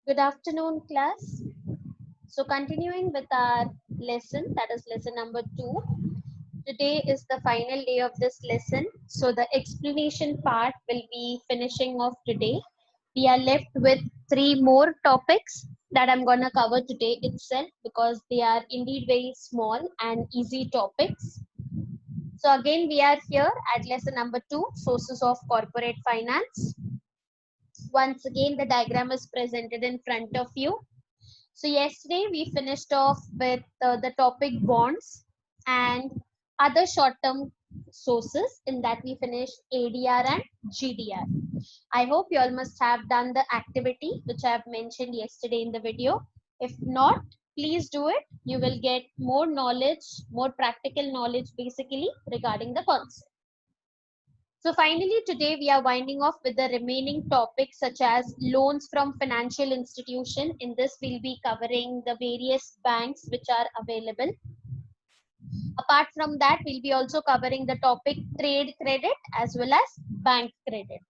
Good afternoon, class. So, continuing with our lesson, that is lesson number 2. Today is the final day of this lesson. So, the explanation part will be finishing off today. We are left with 3 more topics that I'm going to cover today itself because they are indeed very small and easy topics. So, again, we are here at lesson number 2, sources of corporate finance. Once again, the diagram is presented in front of you. So yesterday we finished off with the topic bonds and other short-term sources. In that we finished ADR and GDR. I hope you all must have done the activity which I have mentioned yesterday in the video. If not, please do it. You will get more knowledge, more practical knowledge basically regarding the concept. So finally, today we are winding off with the remaining topics such as loans from financial institution. In this, we'll be covering the various banks which are available. Apart from that, we'll be also covering the topic trade credit as well as bank credit.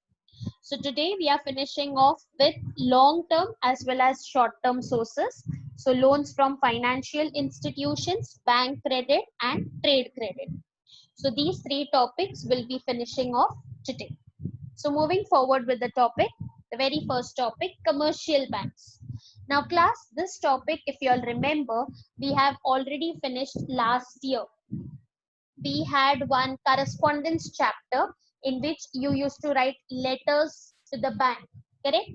So today we are finishing off with long-term as well as short-term sources. So loans from financial institutions, bank credit and trade credit. So these 3 topics will be finishing off today. So moving forward with the topic, the very first topic, commercial banks. Now class, this topic, if you all remember, we have already finished last year. We had one correspondence chapter in which you used to write letters to the bank, correct?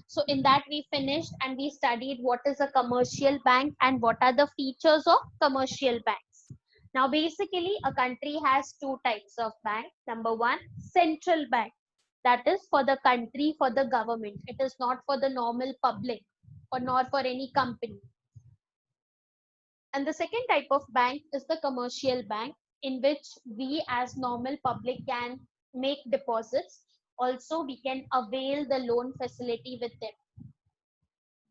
So in that we finished and we studied what is a commercial bank and what are the features of commercial banks. Now basically a country has 2 types of bank. Number one, central bank. That is for the country, for the government. It is not for the normal public or not for any company. And the second type of bank is the commercial bank in which we as normal public can make deposits. Also, we can avail the loan facility with them.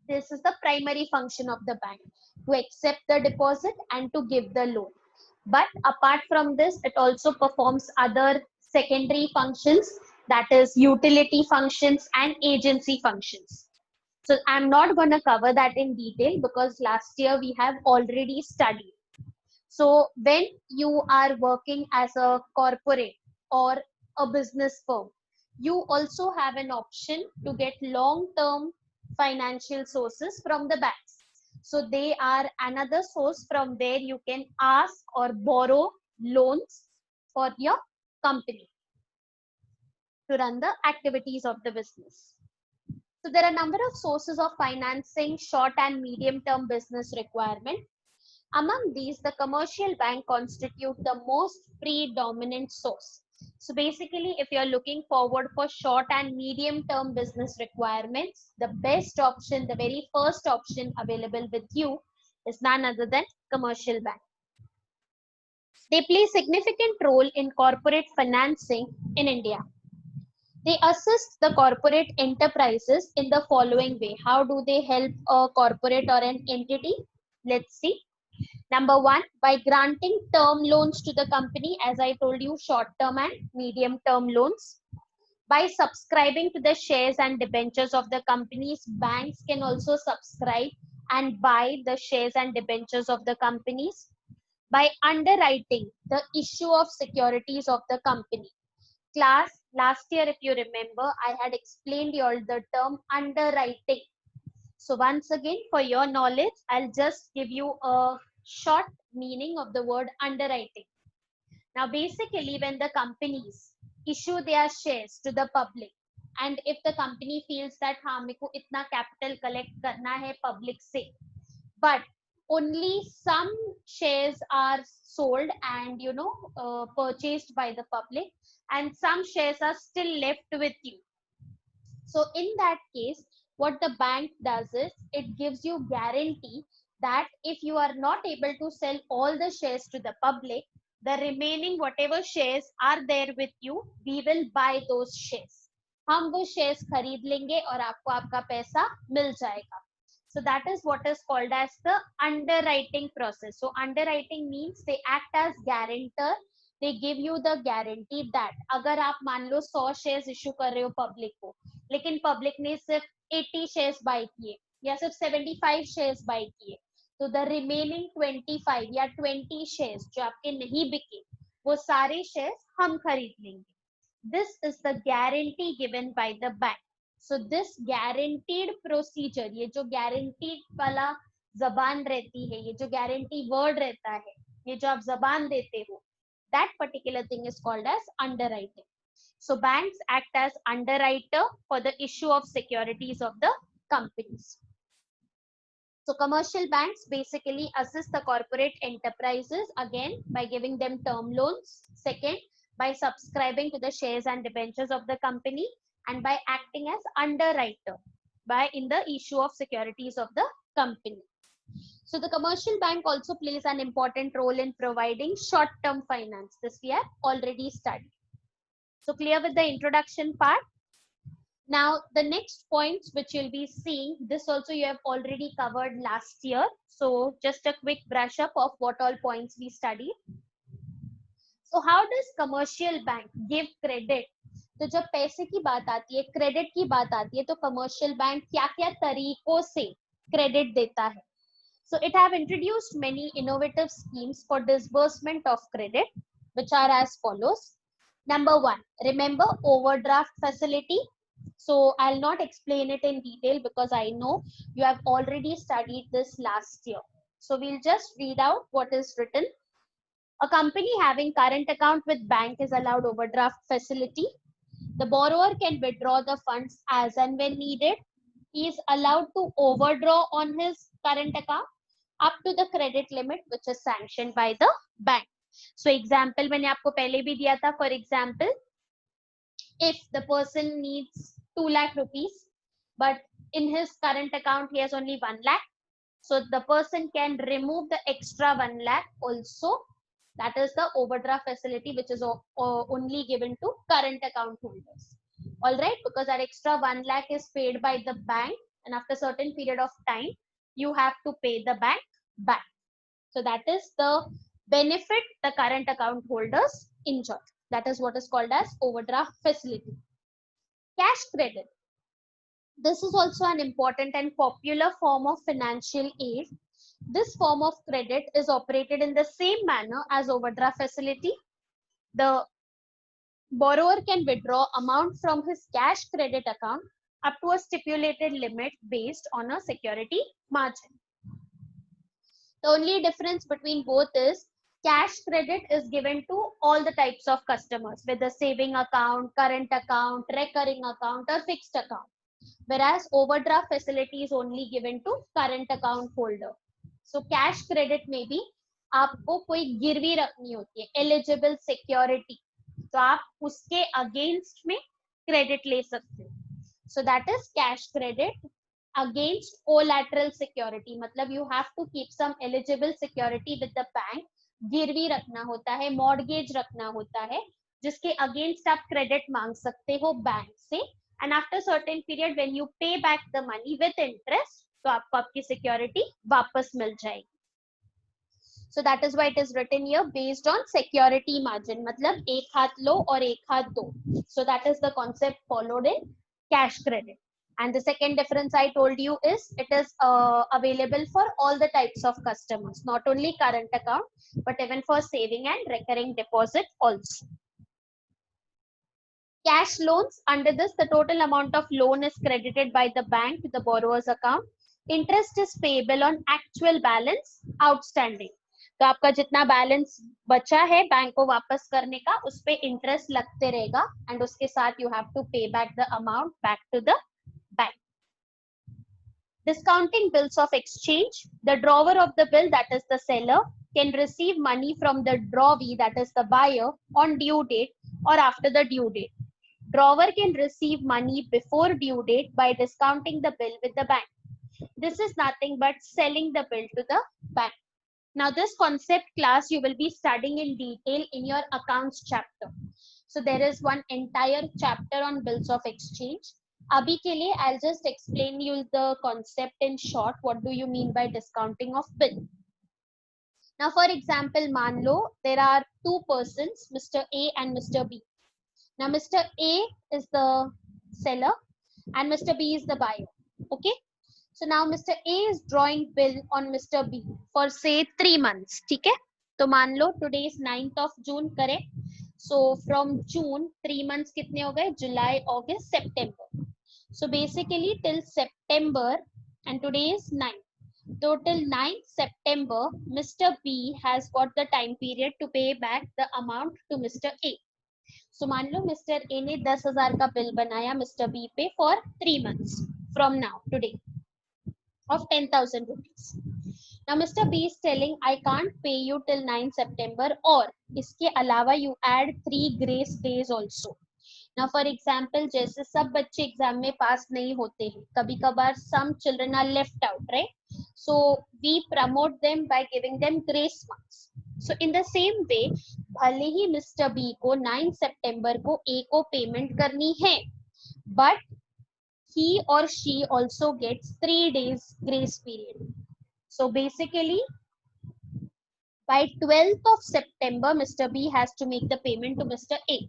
This is the primary function of the bank, to accept the deposit and to give the loan. But apart from this, it also performs other secondary functions, that is utility functions and agency functions. So I'm not going to cover that in detail because last year we have already studied. So when you are working as a corporate or a business firm, you also have an option to get long-term financial sources from the banks. So they are another source from where you can ask or borrow loans for your company to run the activities of the business. So there are a number of sources of financing short and medium term business requirement. Among these, the commercial bank constitute the most predominant source. So basically, if you're looking forward for short and medium term business requirements, the best option, the very first option available with you is none other than commercial bank. They play significant role in corporate financing in India. They assist the corporate enterprises in the following way. How do they help a corporate or an entity? Let's see. Number one, by granting term loans to the company, as I told you, short term and medium term loans. By subscribing to the shares and debentures of the companies, banks can also subscribe and buy the shares and debentures of the companies. By underwriting the issue of securities of the company. Class, last year, if you remember, I had explained you all the term underwriting. So once again, for your knowledge, I'll just give you a short meaning of the word underwriting. Now, basically, when the companies issue their shares to the public, and if the company feels that हाँ मेरे को इतना capital collect करना है public से, but only some shares are sold and purchased by the public, and some shares are still left with you. So in that case, what the bank does is it gives you guarantee that if you are not able to sell all the shares to the public, the remaining whatever shares are there with you, we will buy those shares. हम वो shares खरीद लेंगे और आपको आपका पैसा मिल जाएगा. So that is what is called as the underwriting process. So underwriting means they act as guarantor. They give you the guarantee that अगर आप मान लो 100 shares issue कर रहे हो public को, लेकिन public ने सिर्फ 80 shares buy किए, या सिर्फ 75 शेयर्स बाय किए, तो द रिमेनिंग 25 या 20 शेयर्स जो आपके नहीं बिके, वो सारे शेयर्स हम खरीद लेंगे. This is the guarantee given by the bank. So this guaranteed procedure, ये जो गारंटीड वाला जबान रहती है, ये जो गारंटी वर्ड रहता है, ये जो आप जबान देते हो, that particular thing is called as underwriting. So banks act as underwriter for the issue of securities of the companies. So commercial banks basically assist the corporate enterprises, again by giving them term loans, second by subscribing to the shares and debentures of the company, and by acting as underwriter by in the issue of securities of the company. So the commercial bank also plays an important role in providing short-term finance. This we have already studied. So clear with the introduction part. Now the next points which you'll be seeing, this also you have already covered last year. So just a quick brush up of what all points we studied. So how does commercial bank give credit? तो जब पैसे की बात आती है, credit की बात आती है, तो कमर्शियल बैंक क्या क्या तरीकों से क्रेडिट देता है? So it have introduced many innovative schemes for disbursement of credit, which are as follows. Number one, remember overdraft facility. So I'll not explain it in detail because I know you have already studied this last year. So we'll just read out what is written. A company having current account with bank is allowed overdraft facility. The borrower can withdraw the funds as and when needed. He is allowed to overdraw on his current account up to the credit limit which is sanctioned by the bank. So example मैंने आपको पहले भी दिया था. For example, if the person needs 2 lakh rupees, but in his current account he has only 1 lakh, so the person can remove the extra 1 lakh also. That is the overdraft facility which is only given to current account holders. All right, because that extra 1 lakh is paid by the bank, and after certain period of time you have to pay the bank back. So that is the benefit the current account holders enjoy. That is what is called as overdraft facility. Cash credit. This is also an important and popular form of financial aid. This form of credit is operated in the same manner as overdraft facility. The borrower can withdraw amount from his cash credit account up to a stipulated limit based on a security margin. The only difference between both is cash credit is given to all the types of customers, whether saving account, current account, recurring account, or fixed account. Whereas overdraft facility is only given to current account holder. So cash credit में भी आपको कोई गिरवी रखनी होती है, eligible security, तो आप उसके against में credit ले सकते हो. So that is cash credit against collateral security. मतलब you have to keep some eligible security with the bank. गिरवी रखना होता है, mortgage रखना होता है, जिसके against आप credit मांग सकते हो बैंक से. And after certain period when you pay back the money with interest, तो आपको आपकी security वापस मिल जाएगी. So that is why it is written here based on security margin. मतलब एक हाथ लो और एक हाथ दो. So that is the concept followed in cash credit. And the second difference I told you is it is available for all the types of customers, not only current account, but even for saving and recurring deposit also. Cash loans, under this the total amount of loan is credited by the bank to the borrower's account. Interest is payable on actual balance outstanding. तो आपका जितना balance बचा है bank को वापस करने का, उस पे इंटरेस्ट लगते रहेगा, एंड उसके साथ you have to pay back the amount back to the bank. Discounting bills of exchange. The drawer of the bill, that is the seller, can receive money from the drawee, that is the buyer, on due date or after the due date. Drawer can receive money before due date by discounting the bill with the bank. This is nothing but selling the bill to the bank. Now this concept class you will be studying in detail in your accounts chapter. So there is one entire chapter on bills of exchange. Abhi ke liye I'll just explain you the concept in short. What do you mean by discounting of bill? Now for example, मान लो there are two persons, Mr. A and Mr. B. Now Mr. A is the seller and Mr. B is the buyer. Okay. So now Mr. A is drawing bill on Mr. B for say 3 months. ठीक है, तो मान लो today is 9th of June, correct? So from June 3 months कितने हो गए? July, August, September. So basically till September, and today is 9th. So till 9th September, Mr. B has got the time period to pay back the amount to Mr. A. So मान लो Mr. A ने 10,000 का bill बनाया Mr. B पे for 3 months from now today of 10,000 rupees. Now Mr. B is telling I can't pay you till 9 September, और इसके अलावा you add 3 grace days also. Now for example, जैसे सब बच्चे एग्जाम में पास नहीं होते हैं, कभी कभार some children are left out, right? So we promote them by giving them grace marks. So in the same way, भले ही Mr. B को 9 September को A को पेमेंट करनी है, but he or she also gets 3 days grace period. So basically by 12th of September, Mr. B has to make the payment to Mr. A.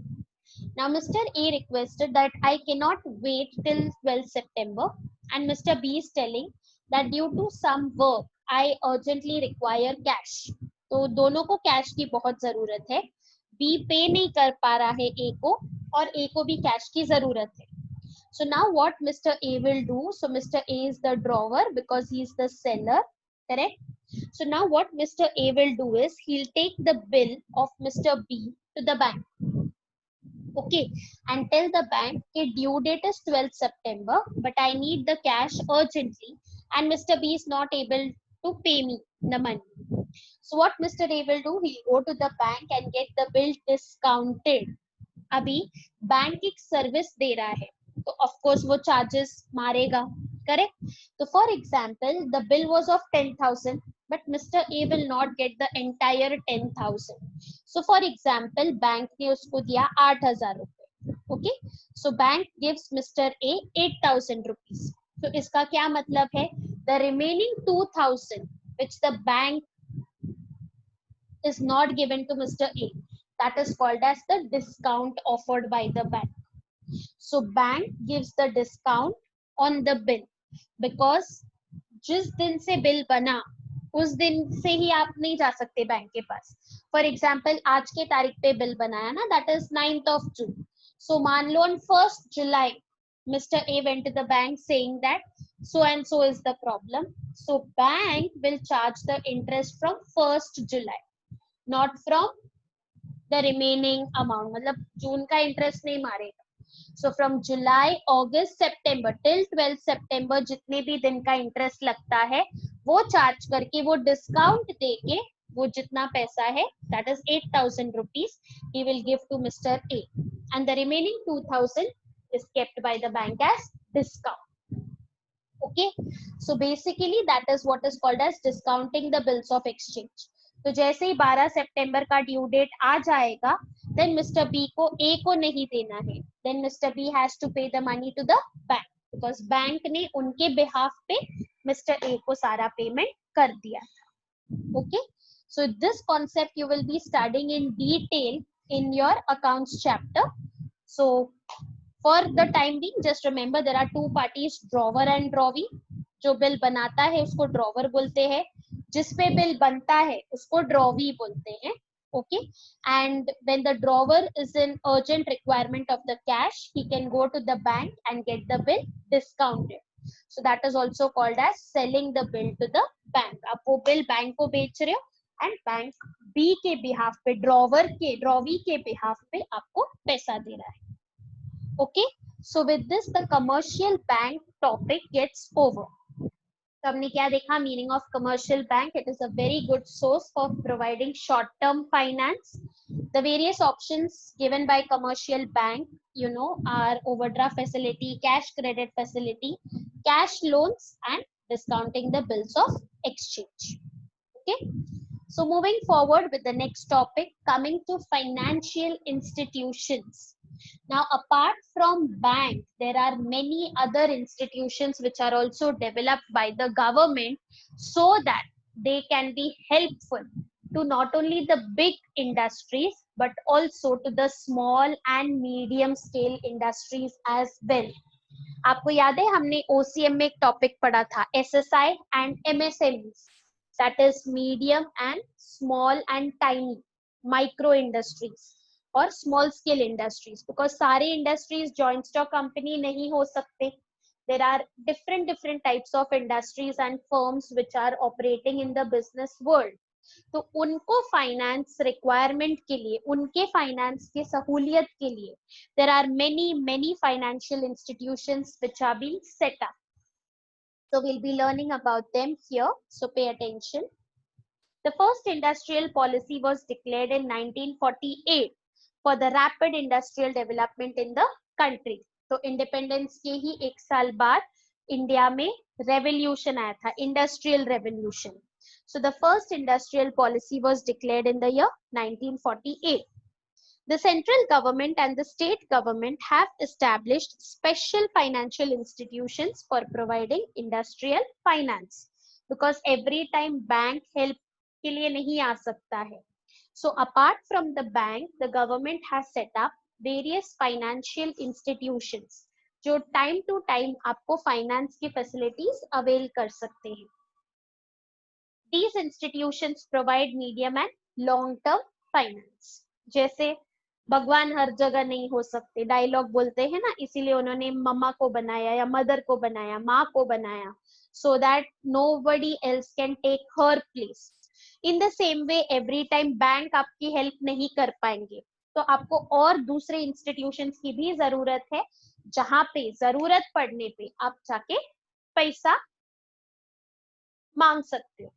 Now Mr. A requested that I cannot wait till 12th September, and Mr. B is telling that due to some work I urgently require cash. तो दोनों को cash की बहुत जरूरत है. B पे नहीं कर पा रहा है A को, और A को भी कैश की जरूरत है. So now what Mr. A will do? So Mr. A is the drawer because he is the seller, correct? So now what Mr. A will do is he'll take the bill of Mr. B to the bank. Okay, and tell the bank okay, due date is 12th September, but I need the cash urgently, and Mr. B is not able to pay me the money. So what Mr. A will do, he'll go to the bank and get the bill discounted. अभी bank एक service दे रहा है, तो of course वो charges मारेगा, correct? तो for example the bill was of 10,000, but Mr. A will not get the entire 10,000. So for example, bank ने उसको दिया 8,000 रुपए. Okay, so bank gives Mr. A 8,000 rupees. तो इसका क्या मतलब है? The remaining 2,000 which the bank is not given to Mr. A, that is called as the discount offered by the bank. So bank gives the discount on the bill because जिस दिन से bill बना उस दिन से ही आप नहीं जा सकते बैंक के पास. फॉर एग्जाम्पल आज के तारीख पे बिल बनाया ना, that is 9th of June. So मान लो on 1st July Mr. A went to the bank saying that so and so is the problem. So bank will charge the interest from 1st July, not from the remaining amount. मतलब जून का interest नहीं मारेगा. So from July, August, September till 12th September जितने भी दिन का interest लगता है वो चार्ज करके, वो डिस्काउंट देके, वो जितना पैसा है that is 8,000 rupees he will give to Mr. A, and the remaining 2,000 is kept by the bank as discount. Okay, so basically that is what is called as discounting the bills of exchange. तो जैसे ही 12 सितंबर का due date आ जाएगा, then Mr. B को A को नहीं देना है, then Mr. B has to pay the money to the bank because bank ने उनके behalf पे Mr. A को सारा पेमेंट कर दिया था. Okay, so this concept you will be studying in detail in your accounts chapter. So for the time being, just remember there are two parties, drawer and drawee. जो bill बनाता है उसको drawer बोलते हैं, जिसपे बिल बनता है उसको ड्रॉवी बोलते हैं. Okay, and when the drawer is in urgent requirement of the cash, he can go to the bank and get the bill discounted. So that is also called as selling the bill to the bank. आप वो bill bank को बेच रहे हो and bank B के behalf पे, drawer के, drawee के behalf पे आपको पैसा दे रहा है. Okay, so with this the commercial bank topic gets over. तो हमने क्या देखा? Meaning of commercial bank. It is a very good source for providing short term finance. The various options given by commercial bank, you know, are overdraft facility, cash credit facility, cash loans, and discounting the bills of exchange. Okay, so moving forward with the next topic, coming to financial institutions. Now apart from bank, there are many other institutions which are also developed by the government so that they can be helpful to not only the big industries but also to the small and medium scale industries as well. आपको याद है हमने OCM में एक topic पढ़ा था, SSI and MSMEs, that is medium and small and tiny micro industries और small scale industries, because सारे इंडस्ट्रीज जॉइंट स्टॉक कंपनी नहीं हो सकते. There are different types of industries and firms which are operating in the business world. तो उनको finance requirement के लिए, उनके फाइनेंस की सहूलियत के लिए there are many financial institutions which are being set up. So we'll be learning about them here, so pay attention. The first industrial policy was declared in 1948 for the rapid industrial development in the country. तो independence के ही एक साल बाद India में revolution आया था, industrial revolution. So the first industrial policy was declared in the year 1948. The central government and the state government have established special financial institutions for providing industrial finance, because every time bank help के लिए नहीं आ सकता है. So apart from the bank, the government has set up various financial institutions जो time to time आपको finance की facilities avail कर सकते हैं. These institutions provide medium and long term finance. जैसे भगवान हर जगह नहीं हो सकते, डायलॉग बोलते हैं ना, इसीलिए उन्होंने मम्मा को बनाया या मदर को बनाया, माँ को बनाया, so that nobody else can take her place. In the same way, every time bank आपकी हेल्प नहीं कर पाएंगे, तो आपको और दूसरे इंस्टीट्यूशंस की भी जरूरत है, जहां पे जरूरत पड़ने पे आप जाके पैसा मांग सकते हो.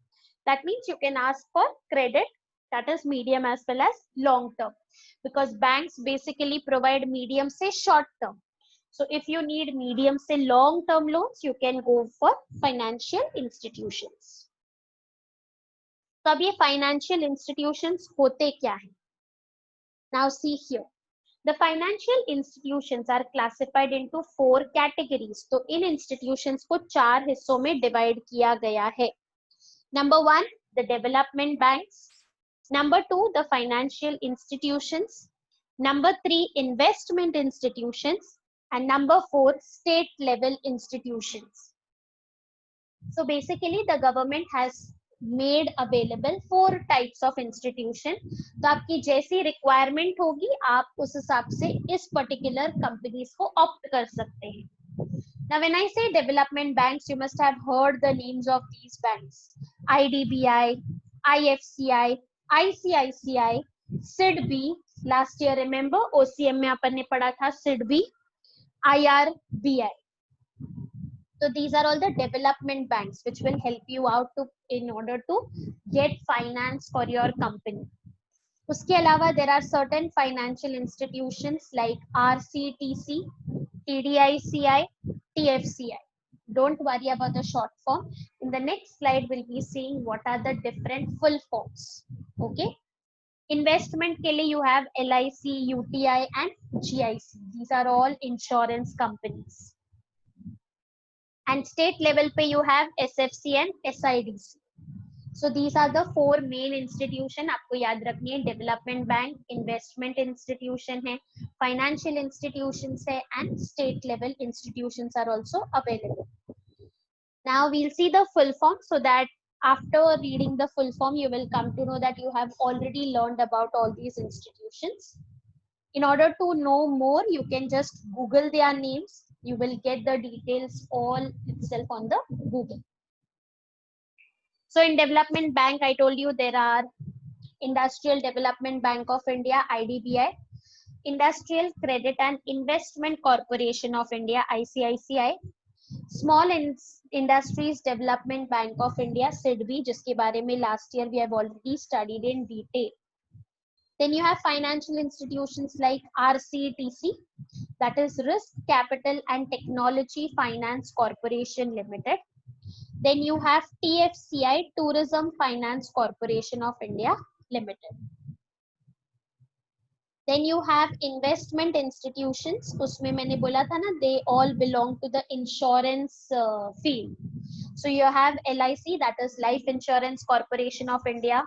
That means you can ask for credit, that is medium as well as long term, because banks basically provide medium से short term. So if you need medium से long term loans, you can go for financial institutions. तो अब ये financial institutions होते क्या हैं? Now see here, the financial institutions are classified into 4 categories. तो इन institutions को 4 हिस्सों में divide किया गया है. Number 1, the development banks. Number 2, the financial institutions. Number 3, investment institutions. And number 4, state level institutions. So basically the government has made available 4 types of institution. तो आपकी जैसी requirement होगी आप उस हिसाब से इस particular companies को opt कर सकते हैं. Now when I say development banks, you must have heard the names of these banks: IDBI, IFCI, ICICI, SIDBI. Last year remember OCM में अपन ने पढ़ा था SIDBI, IRBI. So these are all the development banks which will help you out to in order to get finance for your company. उसके अलावा there are certain financial institutions like RCTC, TDICI, TFCI. Don't worry about the short form. In the next slide, we'll be seeing what are the different full forms. Okay. Investment के लिए you have LIC, UTI and GIC. These are all insurance companies. And state level पे you have SFC and SIDC. So these are the 4 main institution. आपको याद रखनी है, development bank, investment institution है, financial institutions है, and state level institutions are also available. Now we'll see the full form, so that after reading the full form you will come to know that you have already learned about all these institutions. In order to know more, you can just Google their names. You will get the details all itself on the Google. So in development bank, I told you there are Industrial Development Bank of India, IDBI, Industrial Credit and Investment Corporation of India, ICICI, Small Industries Development Bank of India, SIDBI, जिसके बारे में last year we have already studied in detail. Then you have financial institutions like RCTC, that is Risk Capital and Technology Finance Corporation Limited. Then you have TFCI, Tourism Finance Corporation of India Limited. Then you have investment institutions. उसमें मैंने बोला था ना, they all belong to the insurance field. So you have LIC, that is Life Insurance Corporation of India.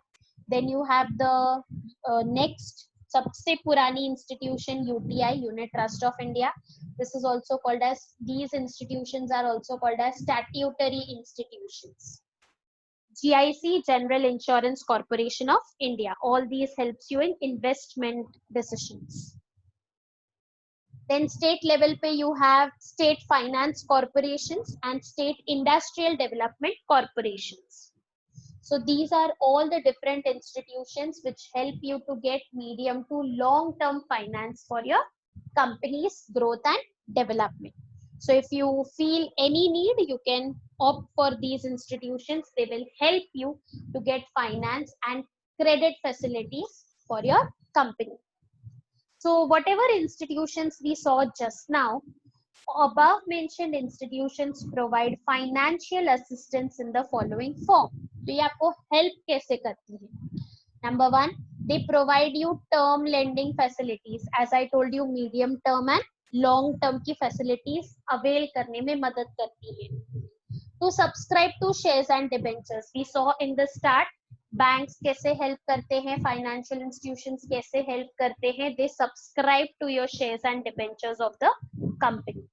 Then you have the next सबसे पुरानी institution UTI, unit trust of India. This is also called as, these institutions are also called as statutory institutions. GIC, General Insurance Corporation of India. All these helps you in investment decisions. Then state level पे you have state finance corporations and state industrial development corporations. So these are all the different institutions which help you to get medium to long term finance for your company's growth and development. So if you feel any need, you can opt for these institutions. They will help you to get finance and credit facilities for your company. So whatever institutions we saw just now, above mentioned institutions provide financial assistance in the following form. तो ये आपको help कैसे करती है? Number one, they provide you term lending facilities. As I told you, medium term and long term की facilities avail करने में मदद करती है. To subscribe to shares and debentures, we saw in the start banks कैसे help करते हैं, financial institutions कैसे help करते हैं. They subscribe to your shares and debentures of the company.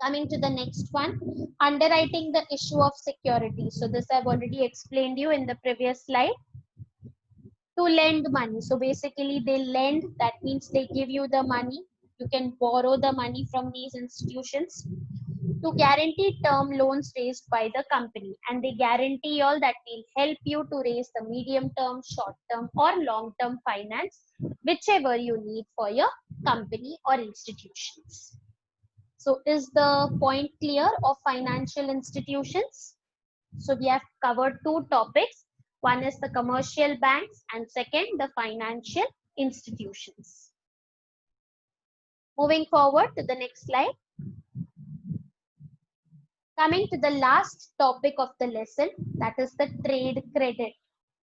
Coming to the next one, underwriting the issue of security. So this I've already explained you in the previous slide. To lend money, so basically they lend, that means they give you the money. You can borrow the money from these institutions. To guarantee term loans raised by the company, and they guarantee all that will help you to raise the medium term, short term or long term finance, whichever you need for your company or institutions. So is the point clear of financial institutions? So we have covered two topics. One is the commercial banks and second the financial institutions. Moving forward to the next slide. Coming to the last topic of the lesson, that is the trade credit.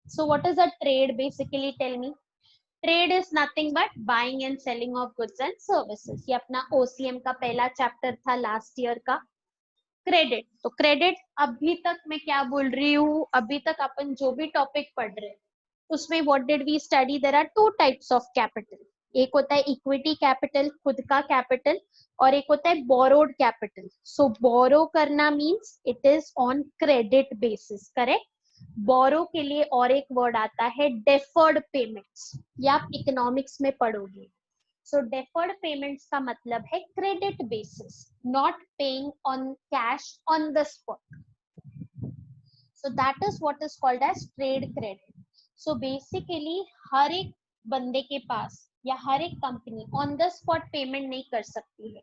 So what is a trade? Basically tell me. Trade is nothing but buying and selling of goods and services. ये अपना OCM का पहला chapter था last year का. Credit, तो credit अभी तक मैं क्या बोल रही हूँ, अभी तक अपन जो भी टॉपिक पढ़ रहे हैं उसमें what did we study, there are two types of capital. एक होता है इक्विटी कैपिटल, खुद का कैपिटल, और एक होता है बोरोड कैपिटल. सो बोरो करना means it is on credit basis, correct. Borrow के लिए और एक वर्ड आता है डेफर्ड पेमेंट्स, ये आप इकोनॉमिक्स में पढ़ोगे. So deferred payments का मतलब है credit basis, not paying on cash on the spot. So that is what is called as trade credit. So basically हर एक बंदे के पास या हर एक company on the spot payment नहीं कर सकती है.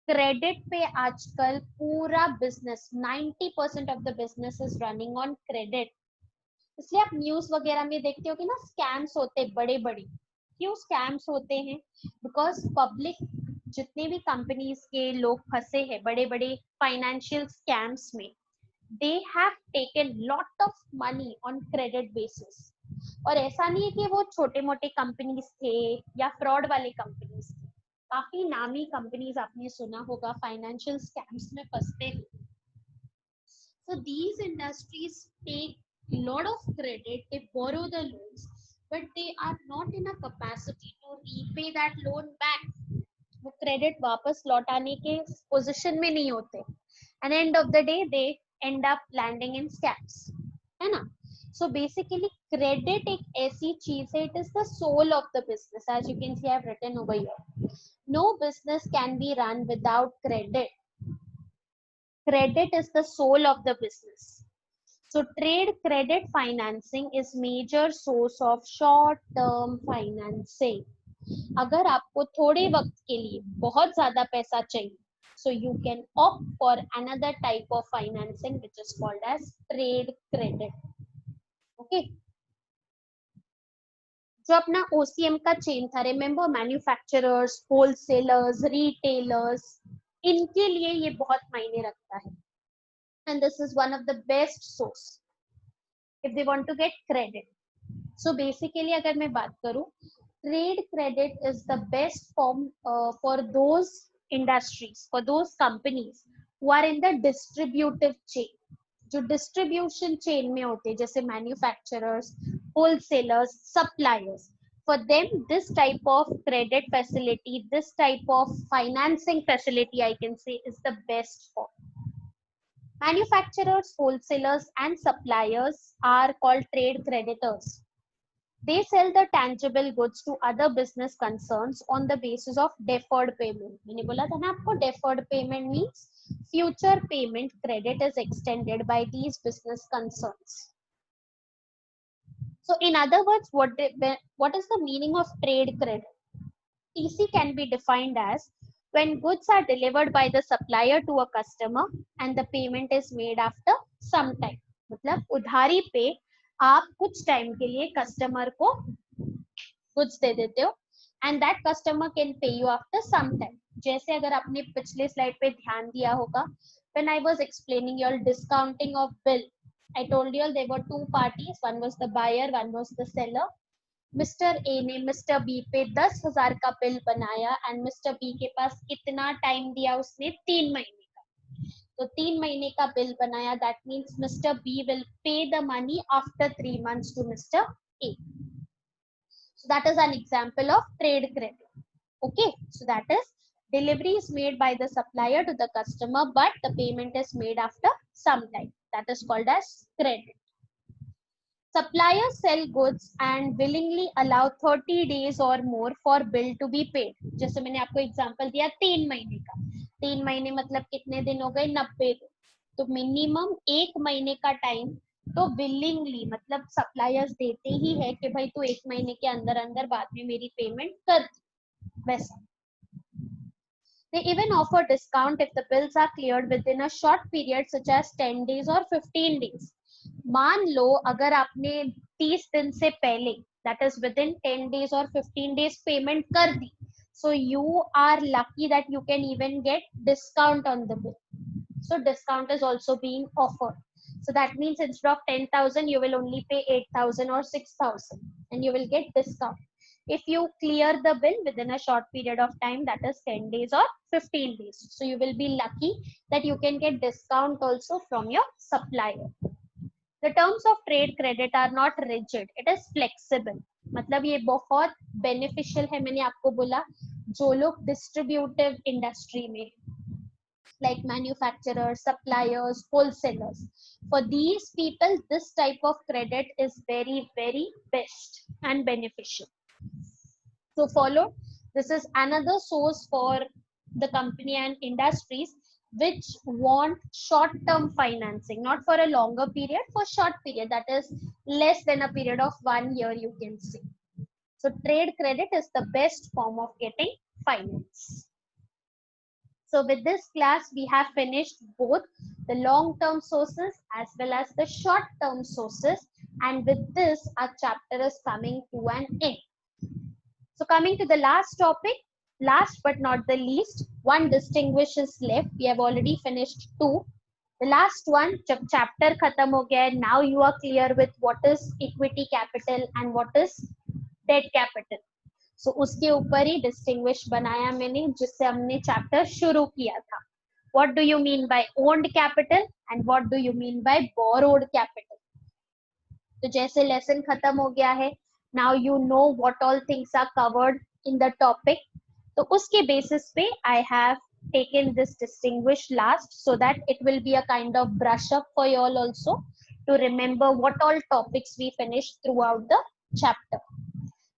क्रेडिट पे आजकल पूरा business, 90% of the business is running on credit. इसलिए आप न्यूज वगैरह में देखते हो कि ना स्कैम्स होते बड़े बड़े. क्यों स्कैम्स होते हैं? बिकॉज पब्लिक, जितने भी कंपनीज के लोग फंसे हैं बड़े बड़े फाइनेंशियल स्कैम्स में, they have taken lot of money on credit basis. और ऐसा नहीं है कि वो छोटे मोटे कंपनीज थे या फ्रॉड वाले कंपनीज थे, काफी नामी कंपनीज आपने सुना होगा फाइनेंशियल स्कैम्स में फंसते हैं. So these industries take lot of credit, they borrow the loans, but they are not in a capacity to repay that loan back. वो क्रेडिट वापस लौटाने के पोजीशन में नहीं होते, and end of the day they end up landing in scams, है ना. So basically credit एक ऐसी चीज है, it is the soul of the business. As you can see, I have written over here, no business can be run without credit. Credit is the soul of the business. So trade credit financing is major source of short term financing. अगर आपको थोड़े वक्त के लिए बहुत ज्यादा पैसा चाहिए, so you can opt for another type of financing which is called as trade credit. Okay. जो अपना OCM का चेन था, remember manufacturers, wholesalers, retailers, इनके लिए ये बहुत मायने रखता है. And this is one of the best source if they want to get credit. So basically अगर मैं बात करूं, trade credit is the best form for those industries, for those companies who are in the distributive chain. जो distribution chain में होते हैं, जैसे manufacturers, wholesalers, suppliers. For them, this type of credit facility, this type of financing facility, I can say, is the best for. Manufacturers, wholesalers, and suppliers are called trade creditors. They sell the tangible goods to other business concerns on the basis of deferred payment. मैंने बोला था ना आपको, deferred payment means future payment credit is extended by these business concerns. So in other words, what is the meaning of trade credit? TC can be defined as when goods are delivered by the supplier to a customer and the payment is made after some time. मतलब उधारी पे आप कुछ time के लिए customer को goods दे देते हो and that customer can pay you after some time. जैसे अगर आपने पिछले स्लाइड पे ध्यान दिया होगा, when I was explaining your discounting of bill, I told you there were two parties, one was the buyer, one was the seller. Mister A ने mister B पे 10,000 का बिल बनाया एंड मिस्टर बी के पास कितना time दिया उसने? 3 महीने का. तो 3 महीने का बिल बनाया, that means mister B will pay the money after 3 months to mister A. So that is an example of trade credit. Okay, so that is delivery is made by the supplier to the customer, but the payment is made after some time. That is called as credit. Suppliers sell goods and willingly allow 30 days or more for bill to be paid. जैसे मैंने आपको example दिया 3 महीने का. 3 महीने मतलब कितने दिन हो गए? 90 दिन. तो मिनिमम 1 महीने का टाइम तो विलिंगली मतलब सप्लायर्स देते ही है कि भाई तू 1 महीने के अंदर अंदर बाद में मेरी पेमेंट कर. वैसा. They even offer discount if the bills are cleared within a short period such as 10 days or 15 days. मान लो अगर आपने 30 दिन से पहले, that is within 10 days or 15 days payment कर दी, so you are lucky that you can even get discount on the bill. So discount is also being offered. So that means instead of 10,000 you will only pay 8,000 or 6,000 and you will get discount if you clear the bill within a short period of time, that is 10 days or 15 days. So you will be lucky that you can get discount also from your supplier. The terms of trade credit are not rigid, it is flexible. मतलब ये बहुत beneficial है. मैंने आपको बोला जो लोग distributive industry में like manufacturers, suppliers, wholesalers, for these people this type of credit is very best and beneficial. So follow, this is another source for the company and industries which want short-term financing, not for a longer period, for short period, that is less than a period of 1 year you can say. So trade credit is the best form of getting finance. So with this class, we have finished both the long-term sources as well as the short-term sources. And with this, our chapter is coming to an end. So coming to the last topic, last but not the least, one distinguish is left. We have already finished 2. The last one, chapter khatam ho gaya. Now you are clear with what is equity capital and what is debt capital. So उसके ऊपर ही distinguish बनाया मैंने जिससे हमने chapter शुरू किया था. What do you mean by owned capital and what do you mean by borrowed capital? तो जैसे लेसन खत्म हो गया है, now you know what all things are covered in the topic. तो उसके basis पे I have taken this distinguish last so that it will be a kind of brush up for you all also to remember what all topics we finished throughout the chapter.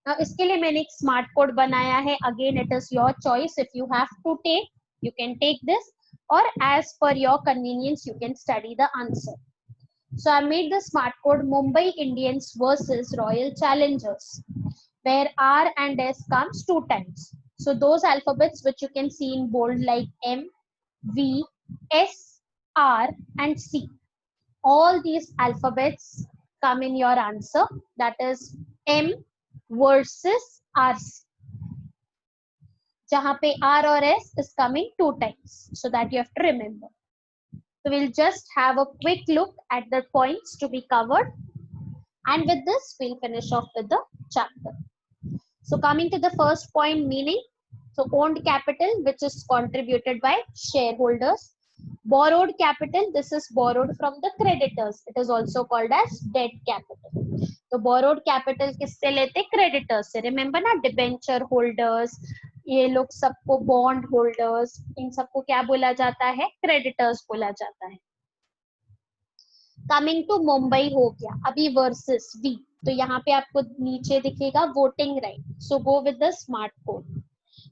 Now इसके लिए मैंने एक smart code बनाया है. Again it is your choice. If you have to take, you can take this, or as per your convenience you can study the answer. So I made the smart code Mumbai Indians versus Royal Challengers, where R and S comes 2 times. So those alphabets which you can see in bold like M, V, S, R and C, all these alphabets come in your answer. That is M versus RC. जहाँ पे R और S is coming 2 times, so that you have to remember. So we'll just have a quick look at the points to be covered, and with this we'll finish off with the chapter. So coming to the first point, meaning, so owned capital which is contributed by shareholders. Borrowed capital, this is borrowed from the creditors. It is also called as debt capital. तो borrowed capital किससे लेते? Creditors से। Remember ना, debenture holders, ये लोग सबको, bond holders, इन सबको क्या बोला जाता है? क्रेडिटर्स बोला जाता है। कमिंग टू मुंबई हो गया, अभी वर्सेस वी, तो यहाँ पे आपको नीचे दिखेगा voting right, so go with the smart code.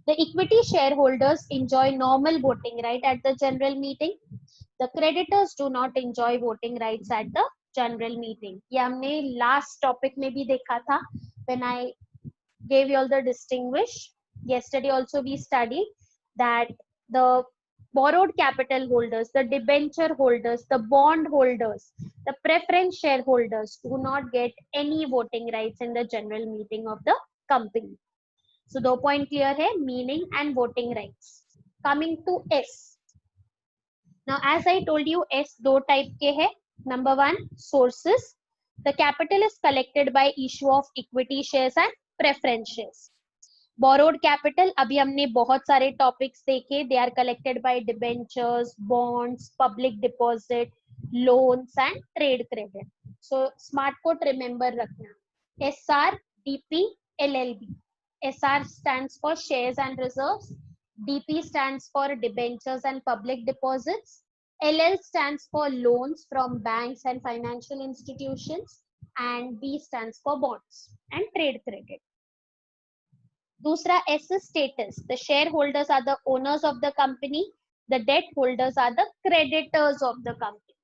The equity shareholders enjoy normal voting right at the general meeting. The creditors do not enjoy voting rights at the general meeting. ये हमने last topic में भी देखा था when I gave you all the distinguish. Yesterday also we studied that the borrowed capital holders, the debenture holders, the bond holders, the preference shareholders do not get any voting rights in the general meeting of the company. So दो point clear है, meaning and voting rights. Coming to S. Now as I told you, S दो type के है. Number one, sources. The capital is collected by issue of equity shares and preference shares. Borrowed capital, अभी हमने बहुत सारे topics देखे. They are collected by debentures, bonds, public deposit, loans and trade credit. So smart code remember रखना. SR, DP, LLB. SR stands for shares and reserves. DP stands for debentures and public deposits. LL stands for loans from banks and financial institutions. And B stands for bonds and trade credit. दूसरा S is status. The shareholders are the owners of the company. The debt holders are the creditors of the company.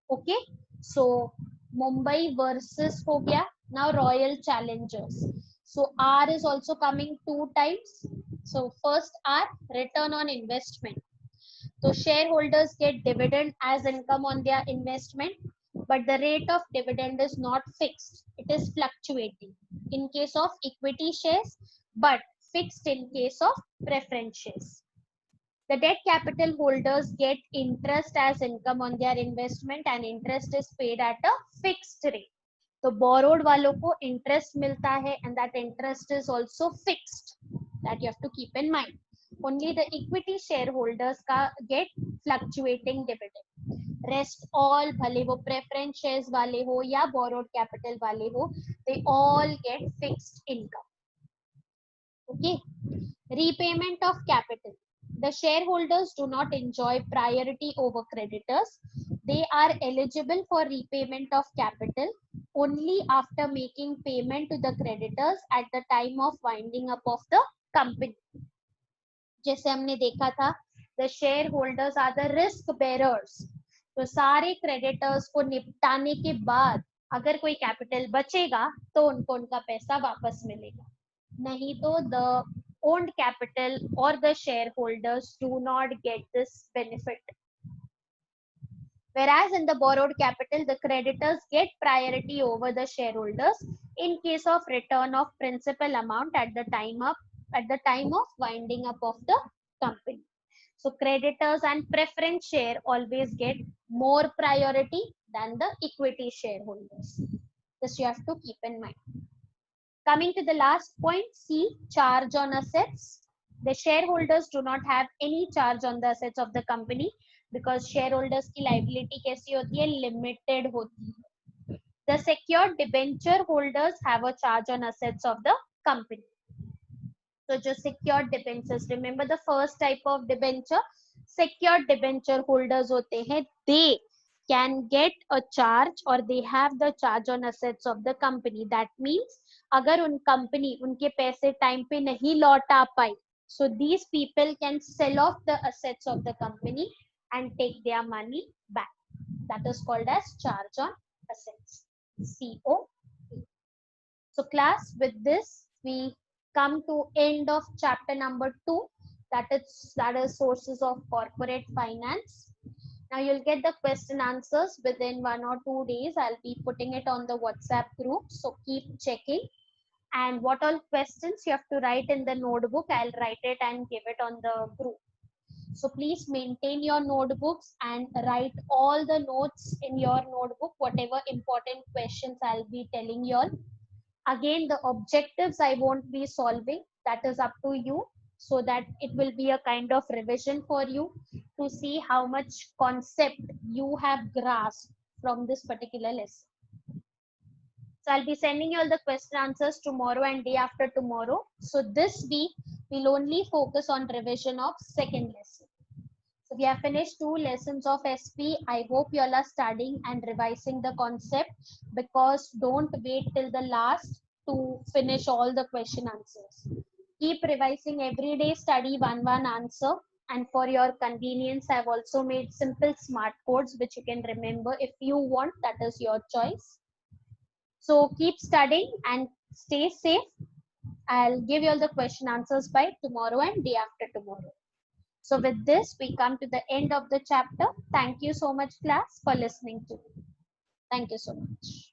Okay. So Mumbai versus हो गया. Now Royal Challengers. So R is also coming two times. So first R, return on investment. So shareholders get dividend as income on their investment, but the rate of dividend is not fixed. It is fluctuating in case of equity shares, but fixed in case of preference shares. The debt capital holders get interest as income on their investment and interest is paid at a fixed rate. तो borrowed वालों को interest मिलता है and that interest is also fixed. That you have to keep in mind. Only the equity shareholders का get fluctuating dividend. Rest all, भले वो preference shares वाले हो या borrowed capital वाले हो, they all get fixed income. Okay. Repayment of capital. The shareholders do not enjoy priority over creditors. They are eligible for repayment of capital only after making payment to the creditors at the time of winding up of the company. जैसे हमने देखा था, the shareholders are the risk bearers. तो सारे creditors को निपटाने के बाद अगर कोई capital बचेगा तो उनको उनका पैसा वापस मिलेगा. नहीं तो the owned capital or the shareholders do not get this benefit. Whereas in the borrowed capital, the creditors get priority over the shareholders in case of return of principal amount at the time of winding up of the company. So creditors and preference share always get more priority than the equity shareholders. This you have to keep in mind. Coming to the last point, C, charge on assets. The shareholders do not have any charge on the assets of the company because shareholders की liability कैसी होती है? Limited होती है. The secured debenture holders have a charge on assets of the company. So just secured debentures. Remember the first type of debenture? Secured debenture holders होते हैं. They can get a charge or they have the charge on assets of the company. That means अगर उन company उनके पैसे time पे नहीं लौटा पाई, so these people can sell off the assets of the company and take their money back. That is called as charge on assets. COA. So class, with this we come to end of chapter number 2, that is sources of corporate finance. Now you'll get the question answers within 1 or 2 days. I'll be putting it on the WhatsApp group, so keep checking. And what all questions you have to write in the notebook, I'll write it and give it on the group. So please maintain your notebooks and write all the notes in your notebook, whatever important questions I'll be telling you all. Again, the objectives I won't be solving, that is up to you, so that it will be a kind of revision for you to see how much concept you have grasped from this particular lesson. So I'll be sending you all the question answers tomorrow and day after tomorrow. So this week we'll only focus on revision of second lesson. So we have finished 2 lessons of SP. I hope you all are studying and revising the concept, because don't wait till the last to finish all the question answers. Keep revising every day, study one answer. And for your convenience, I've also made simple smart codes which you can remember. If you want, that is your choice. So keep studying and stay safe. I'll give you all the question answers by tomorrow and day after tomorrow. So with this, we come to the end of the chapter. Thank you so much, class, for listening to me. Thank you so much.